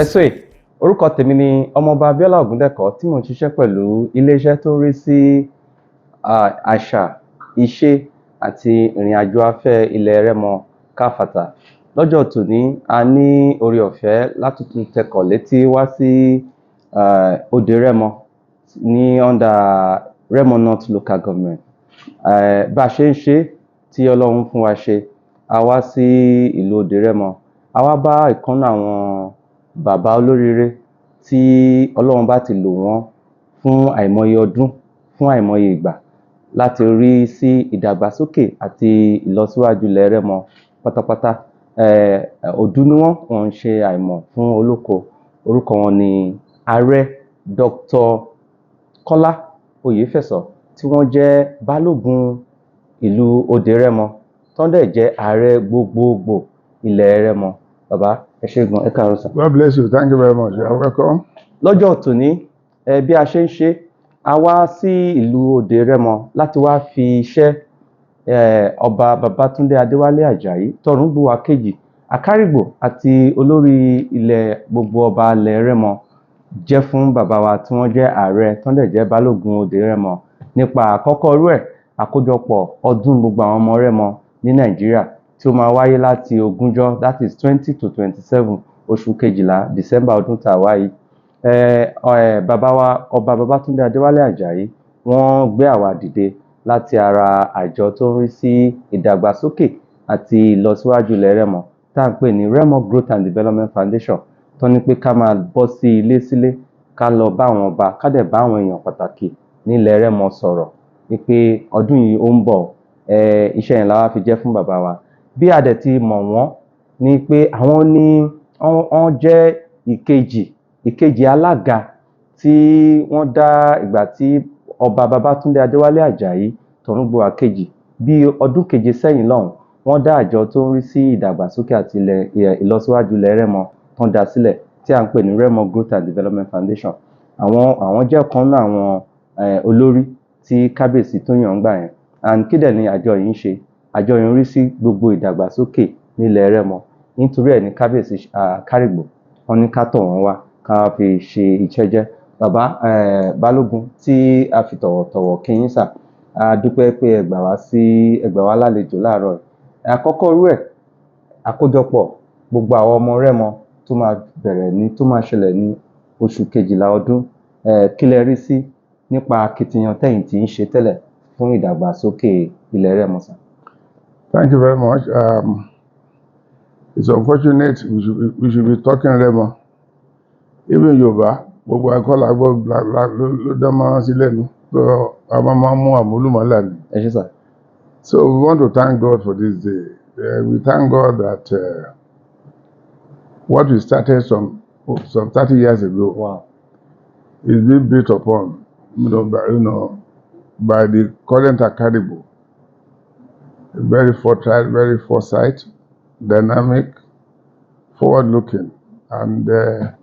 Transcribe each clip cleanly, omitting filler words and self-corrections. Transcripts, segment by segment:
Ẹ̀sùn orúkọ tèmi ni ọmọọba Abíọ́lá Ògúndẹ̀kọ́ tí mò ń ṣiṣẹ́ pẹ̀lú iléeṣẹ́ tó ń rí sí àṣà, ìṣe àti ìrìnàjò afẹ́ ilẹ̀ Rẹ́mọ káfàtà. Lọ́jọ́ tòní a ní oore ọ̀fẹ́ láti tún tẹkọ̀ létí wá sí òde Rẹ́mọ ní under Remo North Local Government. Bá a ṣe ń ṣe tí Ọlọ́run fún wa ṣe, a wá sí ìlú òde Rẹ́mọ. A wá bá ìkan náà àwọn bàbá olóríire tí Ọlọ́run bá ti lò wọ́n fún àìmọye ọdún, fún àìmọye ìgbà láti rí sí ìdàgbàsókè àti ìlọsíwájú ilẹ̀ Rẹ́mọ pátápátá. Òdú ni wọ́n ń ṣe àìmọ̀ fún olóko. Orúkọ wọn ni Aare Dr. Kola Oyefeso tí wọ́n jẹ́ Balogun ìlú òde Rẹ́mọ, tó ń dẹ̀ jẹ́ Ààrẹ Gbo-Gbo-Gbo ilẹ̀ Rẹ́mọ. Bàbá ẹ ṣé gan, ẹ káàárọ̀ sà. God bless you. Thank you very much. You are welcome. Lọ́jọ́ tòní bí a ṣe ń ṣe, a wá sí ìlú òde Rẹ́mọ láti wá fi iṣẹ́ ọba Babátúndé Adéwálé Àjàyí Tọ̀rúnbùwà kejì Àkárìgbò àti olórí ilẹ̀ gbogbo ọba ilẹ̀ Rẹ́mọ jẹ́ fún bàbá wa tí wọ́n jẹ́ ààrẹ tó ń dẹ̀ jẹ́ Balógun òde Rẹ́mọ nípa àkọ́kọ́ rú ẹ̀ àkójọpọ̀ ọdún gbogbo àwọn ọmọ Rẹ́mọ ní Nàìjíríà tí ó máa wáyé láti ogúnjọ́, that is 20 to 27 oṣù kejìlá December ọdún tá a wáyé. Bàbá wa ọba Babátúndé Adéwálé Àjàyí wọ́n gbé àwa dìde láti ara àjọ tó ń rí sí ìdàgbàsókè àti ìlọsíwájú ilẹ̀ Rẹ́mọ tá à ń pè ní Remo Growth and Development Foundation, tó ní pé ká máa bọ́ sí ilé sílé, ká lọ bá àwọn ọba, ká dẹ̀ bá àwọn èèyàn pàtàkì nílẹ̀ Rẹ́mọ sọ̀rọ̀ wípé ọdún yìí ó ń bọ̀. Iṣẹ́ yẹn la wá fi jẹ́ fún bàbá wa. Bí a dẹ̀ ti mọ̀ wọ́n ni pé àwọn ní wọ́n jẹ́ ìkejì alága tí wọ́n dá ìgbà tí ọba Babátúndé Adéwálé Àjàyí Tọ̀rúnbùwà kejì bí ọdún keje sẹ́yìn lọ́hùn, wọ́n dá àjọ tó ń rí sí ìdàgbàsókè àti ìlọsíwájú ilẹ̀ Rẹ́mọ tó ń dá sílẹ̀ tí à ń pè ní Remo Growth and Development Foundation. Àwọn jẹ́ kan náà àwọn olórí tí kábíyèsí tó yàn ń gbà yẹn. And kí dẹ̀ ni àjọ yìí ń ṣe? Àjọ yìí ń rí sí gbogbo ìdàgbàsókè nílẹ̀ Rẹ́mọ. Nítorí ẹ̀ ní kábíyèsí Àkárìgbò wọ́n ní ká tọ̀ wọ́n wá ká fi ṣe ìṣẹ́jẹ́. Bàbá Balógun tí a fi tọ̀wọ̀tọ̀wọ̀ kí yín sà, a dúpẹ́ pé ẹ gbà wá lálejò láàárọ̀ yìí. Àkọ́kọ́ rú ẹ̀ àkójọpọ̀ gbogbo àwọn ọmọ Rẹ́mọ tó máa ṣẹlẹ̀ ní oṣù kejìlá ọdún. Kí lẹ rí sí nípa akitiyan tẹ́yin tí ń ṣe tẹ́lẹ̀ fún ìdàgbàsókè ilẹ̀ Rẹ́mọ sà? Thank you very much. It's unfortunate we should be talking Remo. Even Yorùbá, gbogbo akọ́là ló dá máa sí lẹ́nu. So a máa mú àmúlùmọ́lá ni. Ẹ ṣé sà. So we want to thank God for this day. We thank God that what we started some 30 years ago, Wow, is being built upon, by the current Àkárìgbò. Very fertile, very foresight, dynamic, forward-looking, and it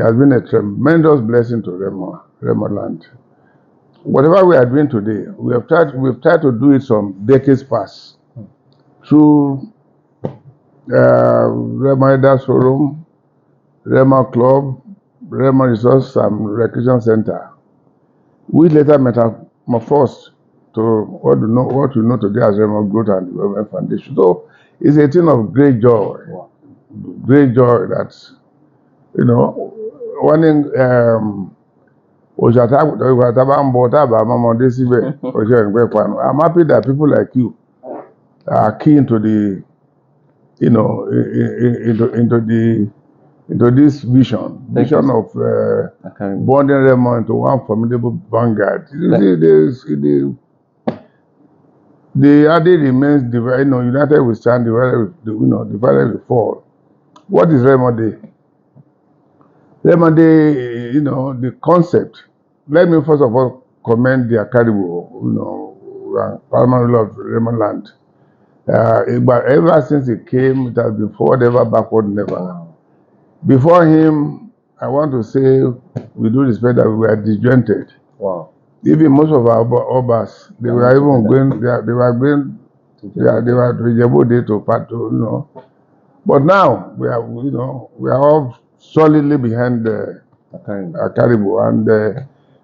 has been a tremendous blessing to Remoland. Whatever we are doing today, we've tried to do it some decades past through Remo Elders Forum, Remo Club, Remo Resource and Recreation Center. We later metamorphosed to what we know today as Remo Growth and Development Foundation. So it's a thing of great joy. wow. Great joy that, I'm happy that people like you are keen to the, into this vision of bonding Remo into one formidable vanguard. The Aare remains divided. United we stand, divided we fall. What is Remo Day? Remo Day, the concept. Let me first of all commend the Àkárìgbò, paramount ruler of Remoland. But ever since he came, it has been forward ever, backward never. Before him, I want to say, with due respect, that we were disjointed. Wow. Even most of our obas, they were even going, they were going, they were to Gbo-Gbo-Gbo to part, you know. But now we are, you know, we are all solidly behind Akaribo, and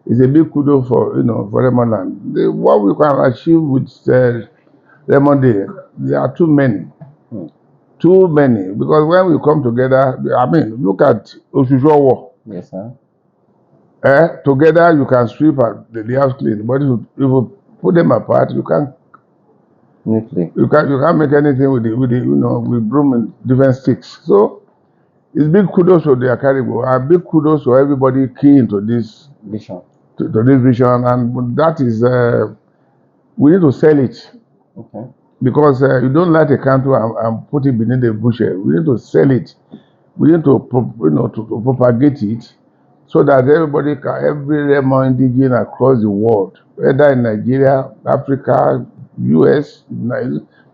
it's a big kudos for, you know, for Remoland. What we can achieve with Remoland, there are too many. Too many, because when we come together, I mean, look at Osushowo. Yes, sir. Together you can sweep the house clean, but if you put them apart, you can't. Neatly. You can't make anything with the you know, with broom and different sticks. So it's big kudos to the Akaribo, and big kudos to everybody key into this Vision. To this vision, and that is we need to sell it. Okay. Because you don't light a candle and put it beneath the bushel. We need to sell it. We need to, you know, to propagate it, so that everybody can, every Remo indigene across the world, whether in Nigeria, Africa, US,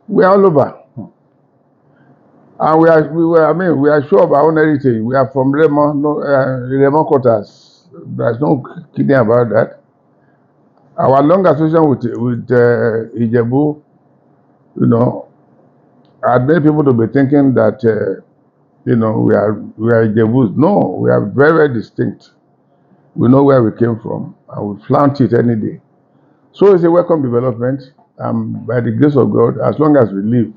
we are all over. And we are sure of our own heritage. We are from Remo, Remo quarters. There's no kidding about that. Our long association with Ijebu, you know, I'd made people to be thinking that, you know, we are Ijebus. No, we are very, very distinct. We know where we came from, and we flaunt it any day. So it's a welcome development, and by the grace of God, as long as we live,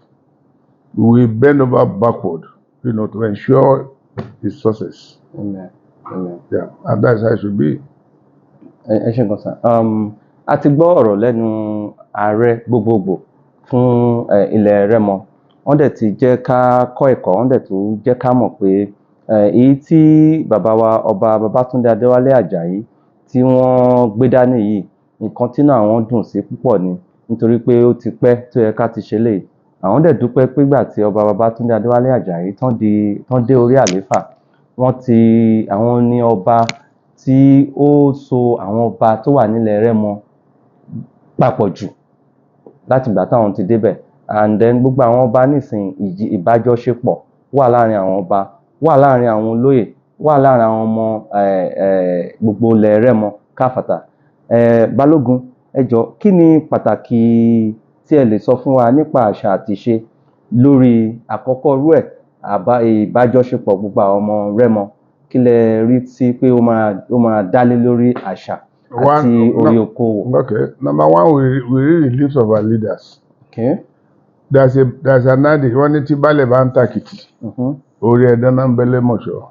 we will bend over backward, you know, to ensure its success. Amen. Amen. Yeah, and that's how it should be. Ẹ ṣé gan sir. A ti gbọ́ ọ̀rọ̀ lẹ́nu Ààrẹ gbogbogbò fún ilẹ̀ Rẹ́mọ. Wọ́n dẹ̀ ti jẹ́ ká kọ́ ẹ̀kọ́, wọ́n dẹ̀ tún jẹ́ ká mọ̀ pé èyí tí bàbá wa ọba Babátúndé Adéwálé Àjàyí tí wọ́n gbé dání yìí, nǹkan tínú àwọn dùn sí púpọ̀ ni, nítorí pé ó ti pẹ́ tó yẹ ká ti ṣe léyìí. Àwọn dẹ̀ dúpẹ́ pé ìgbà tí ọba Babátúndé Adéwálé Àjàyí tán dé orí àlééfà, àwọn ní ọba tí ó so àwọn ọba tó wà nílẹ̀ Rẹ́mọ papọ̀ jù láti ìgbà táwọn ti débẹ̀. And then gbogbo àwọn ọba nísìn ìbájọṣepọ̀ wà láàrin àwọn ọba, wà láàrin àwọn olóyè, wà láàrin àwọn ọmọ gbogbo ilẹ̀ Rẹ́mọ káfàtà. Balógun, ẹ jọ̀ọ́, kí ni pàtàkì tí ẹ lè sọ fún wa nípa àṣà àti ìṣe lórí àkọ́kọ́ rú ẹ̀ ìbájọṣepọ̀ gbogbo àwọn ọmọ Rẹ́mọ? Kí lẹ rí sí pé ó máa dálé lórí àṣà àti orí okòwò? Okay, number one, we read the lips of our leaders. Okay. There's an adage, wọ́n ní tí baálẹ̀ bá ń tàkìtì, orí ẹ̀dán náà ń bẹ́lẹ̀ mọ̀ṣọ́.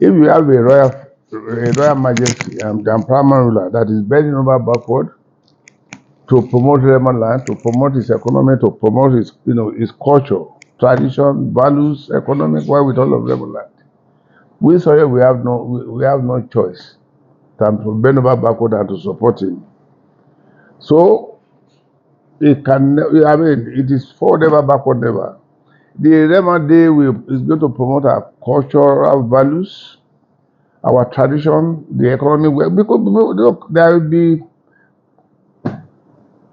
If you have a royal majesty and paramount ruler that is bending over backward to promote Remoland, to promote his economy, to promote his, you know, his culture, tradition, values, economic, well, with all of Remoland, we have no choice than to bend over backward and to support him. So it is forward never, backward never. The Remo Day is going to promote our cultural values, our tradition, the economy, because look, there will be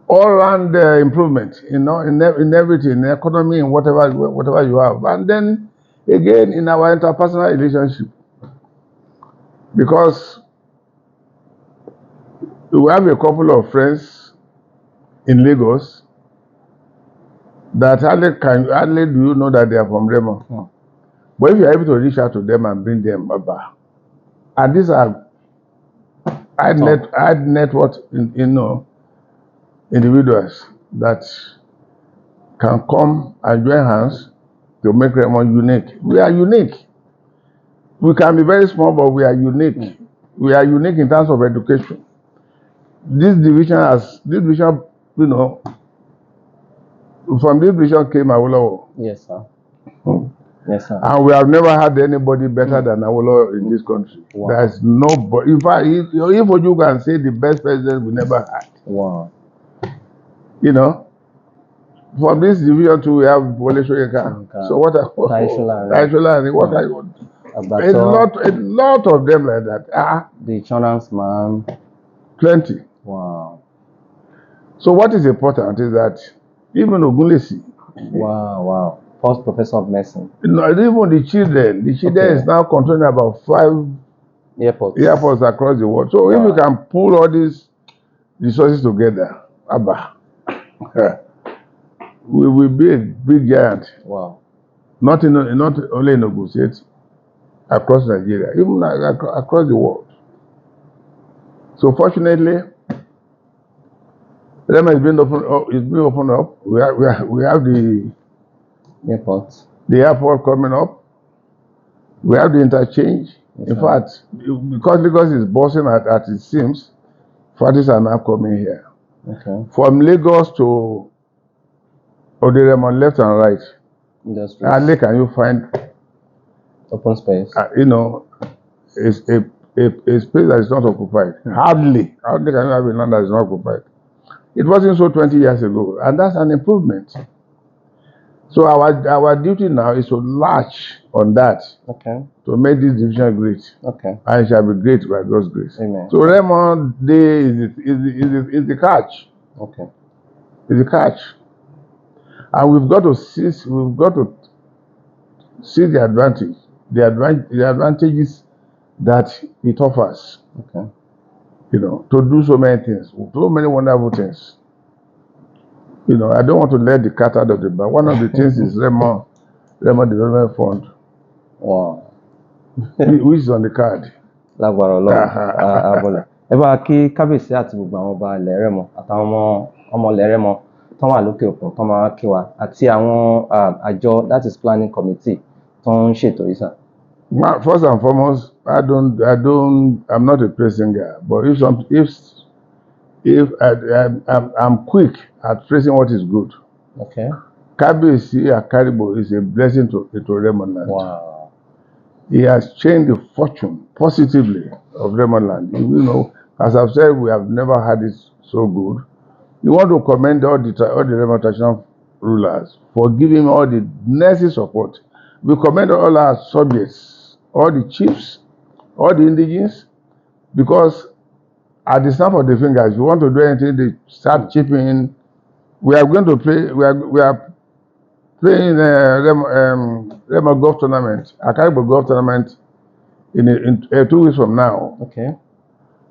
all-round improvement, you know, in everything, in the economy, in whatever you have. And then again, in our interpersonal relationship, because we have a couple of friends in Lagos that hardly do you know that they are from Remo. But if you are able to reach out to them and bring them back, and these are high net worth, you know, individuals that can come and join hands to make Remo unique. We are unique. We can be very small, but we are unique. We are unique in terms of education. This division, you know, from this division came Awolowo. Yes, sir. Yes, sir. And we have never had anybody better than Awolowo in this country. Wow. There's nobody. In fact, if you can say the best president we never had. Wow. You know, from this division too, we have Wole Soyinka. So what what I want? A lot of them like that. The insurance man. Plenty. Wow. So what is important is that even Ogunlesi. Wow. first professor of medicine. No, even the children is now controlling about 5 airports across the world. So if you can pull all these resources together, Abba, we will be a big giant. Wow. Not only negotiate across Nigeria, even across the world. So fortunately, Remo is being opened up. We have the airport coming up. We have the interchange. Yes, in fact, because Lagos is bursting at its seams, parties are now coming here. Okay. From Lagos to Remoland, left and right. Hardly can you find open space. It's a space that is not occupied. Hardly can you have a land that is not occupied. It wasn't so 20 years ago, and that's an improvement. So our duty now is to latch on that. Okay. To make this division great. Okay. And it shall be great by God's grace. Amen. So Remoland Day is the catch. Okay. It's the catch. And we've got to see the advantages that it offers. Okay. To do so many things, so many wonderful things. I don't want to let the cat out of the bag. One of the things is Remo Development Fund. Wow. Which is on the card. Lágbára Ọlọ́run. Ẹ bá kí kábíyèsí àti gbogbo àwọn ọba ilẹ̀ Remo àtàwọn ọmọ ilẹ̀ Remo tán wà lókè òkun tán máa kí wa àti àwọn àjọ that is planning committee tán ń ṣètò yìí sà. First and foremost, I'm not a praising guy, but if I'm quick at praising what is good. Okay. Kábíyèsí Akaribo is a blessing to Remoland. Wow. He has changed the fortune positively of Remoland. As I've said, we have never had it so good. We want to commend all the Remo traditional rulers for giving all the necessary support. We commend all our subjects, all the chiefs, all the indigenes, because at the snap of the fingers, if you want to do anything, they start chipping in. We are going to play. We are playing Remo golf tournament, Akaribo golf tournament, in 2 weeks from now. Okay.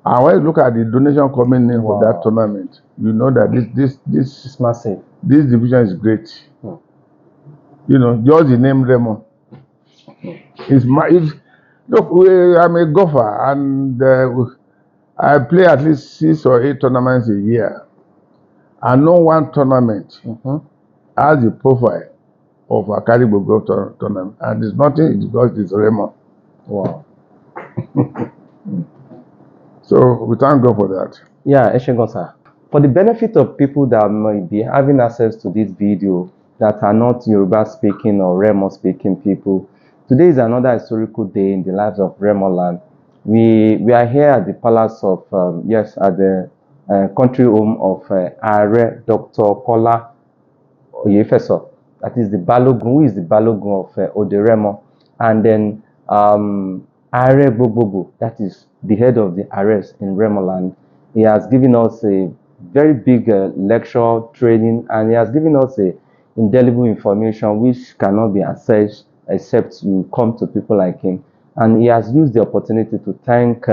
And when you look at the donation coming in for that tournament, you know that this is massive. This division is great. Just the name Remo. Look, I'm a golfer, and I play at least 6 or 8 tournaments a year. And no one tournament has the profile of a Gbo-Gbo-Gbo tournament. And it's nothing because it's Remo. Wow. So we thank God for that. Yeah, Eshegon sir. For the benefit of people that might be having access to this video that are not Yoruba speaking or Remo speaking people, today is another historical day in the lives of Remoland. We are here at the palace of, at the country home of Aare, Dr. Kola Oyefeso. That is the Balogun, who is the Balogun of Remo. And then Aare Gbo-Gbo-Gbo, that is the head of the Aares in Remoland. He has given us a very big lecture training, and he has given us a indelible information which cannot be accessed except you come to people like him. And he has used the opportunity to thank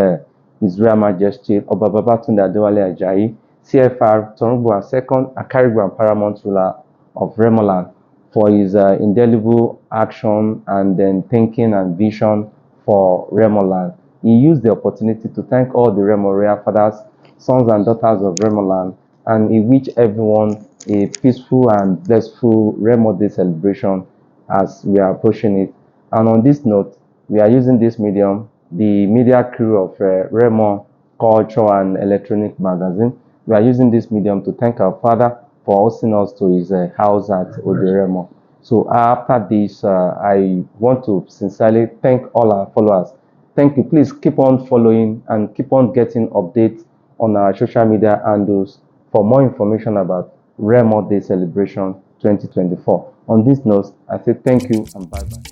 His Royal Majesty Oba Babatunde Adewale Ajayi, CFR Torungbowa II Akaribo and Paramount ruler of Remoland, for his indelible action and then thinking and vision for Remoland. He used the opportunity to thank all the Remo royal fathers, sons and daughters of Remoland, and he wished everyone a peaceful and blissful Remo Day celebration as we are approaching it. And on this note, we are using this medium, the media crew of Remo Culture and Electronic Magazine. We are using this medium to thank our father for hosting us to his house at Remo. So after this, I want to sincerely thank all our followers. Thank you. Please keep on following and keep on getting updates on our social media handles for more information about Remo Day Celebration 2024. On this note, I say thank you and bye-bye.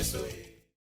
SOE.